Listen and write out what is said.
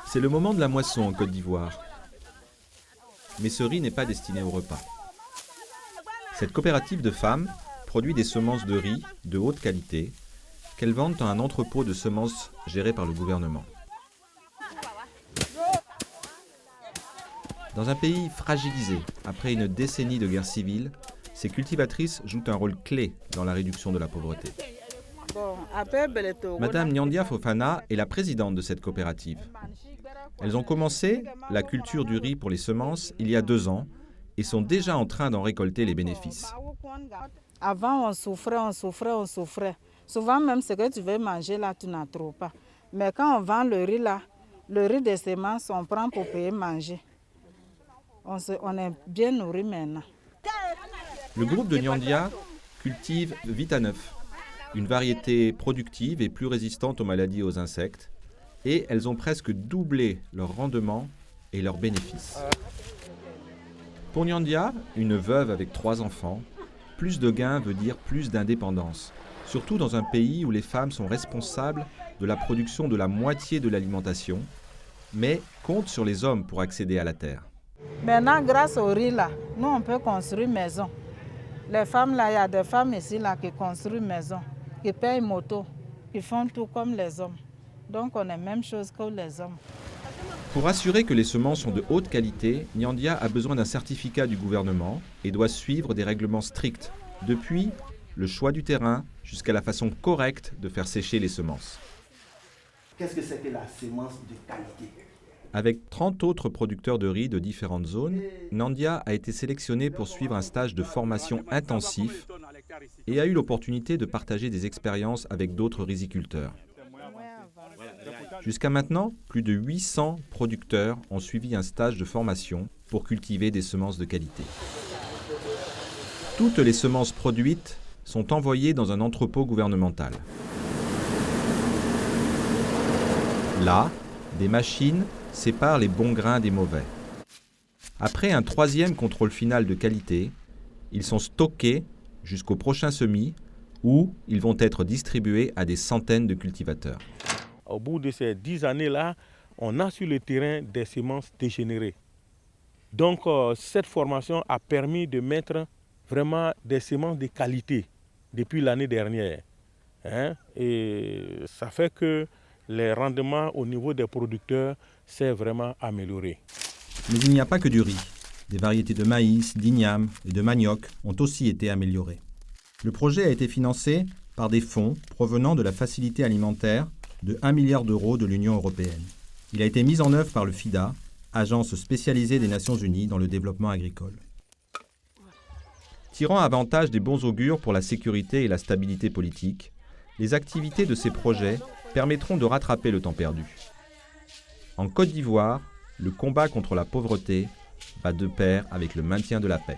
C'est le moment de la moisson en Côte d'Ivoire. Mais ce riz n'est pas destiné au repas. Cette coopérative de femmes produit des semences de riz de haute qualité qu'elles vendent dans un entrepôt de semences géré par le gouvernement. Dans un pays fragilisé, après une décennie de guerre civile, ces cultivatrices jouent un rôle clé dans la réduction de la pauvreté. Madame Nyandia Fofana est la présidente de cette coopérative. Elles ont commencé la culture du riz pour les semences il y a 2 ans et sont déjà en train d'en récolter les bénéfices. Avant, on souffrait. Souvent, même ce que tu veux manger là, tu n'en trouves pas. Mais quand on vend le riz là, le riz des semences, on prend pour payer manger. On est bien nourri maintenant. Le groupe de Nyandia cultive Vita 9, une variété productive et plus résistante aux maladies et aux insectes. Et elles ont presque doublé leur rendement et leurs bénéfices. Pour Nyandia, une veuve avec 3 enfants, plus de gains veut dire plus d'indépendance, surtout dans un pays où les femmes sont responsables de la production de la moitié de l'alimentation, mais comptent sur les hommes pour accéder à la terre. Maintenant, grâce au riz là, nous on peut construire maison. Les femmes là, il y a des femmes ici là qui construisent maison, qui payent moto, qui font tout comme les hommes. Donc on est même chose que les hommes. Pour assurer que les semences sont de haute qualité, Nyandia a besoin d'un certificat du gouvernement et doit suivre des règlements stricts, depuis le choix du terrain jusqu'à la façon correcte de faire sécher les semences. Qu'est-ce que c'est que la semence de qualité? Avec 30 autres producteurs de riz de différentes zones, Nyandia a été sélectionné pour suivre un stage de formation intensif et a eu l'opportunité de partager des expériences avec d'autres riziculteurs. Jusqu'à maintenant, plus de 800 producteurs ont suivi un stage de formation pour cultiver des semences de qualité. Toutes les semences produites sont envoyées dans un entrepôt gouvernemental. Là, des machines séparent les bons grains des mauvais. Après un 3e contrôle final de qualité, ils sont stockés jusqu'au prochain semis où ils vont être distribués à des centaines de cultivateurs. Au bout de ces 10 années-là, on a sur le terrain des semences dégénérées. Donc cette formation a permis de mettre vraiment des semences de qualité depuis l'année dernière. Et ça fait que les rendements au niveau des producteurs s'est vraiment amélioré. Mais il n'y a pas que du riz. Des variétés de maïs, d'igname et de manioc ont aussi été améliorées. Le projet a été financé par des fonds provenant de la Facilité alimentaire de 1 milliard d'euros de l'Union européenne. Il a été mis en œuvre par le FIDA, agence spécialisée des Nations Unies dans le développement agricole. Tirant avantage des bons augures pour la sécurité et la stabilité politique, les activités de ces projets permettront de rattraper le temps perdu. En Côte d'Ivoire, le combat contre la pauvreté va de pair avec le maintien de la paix.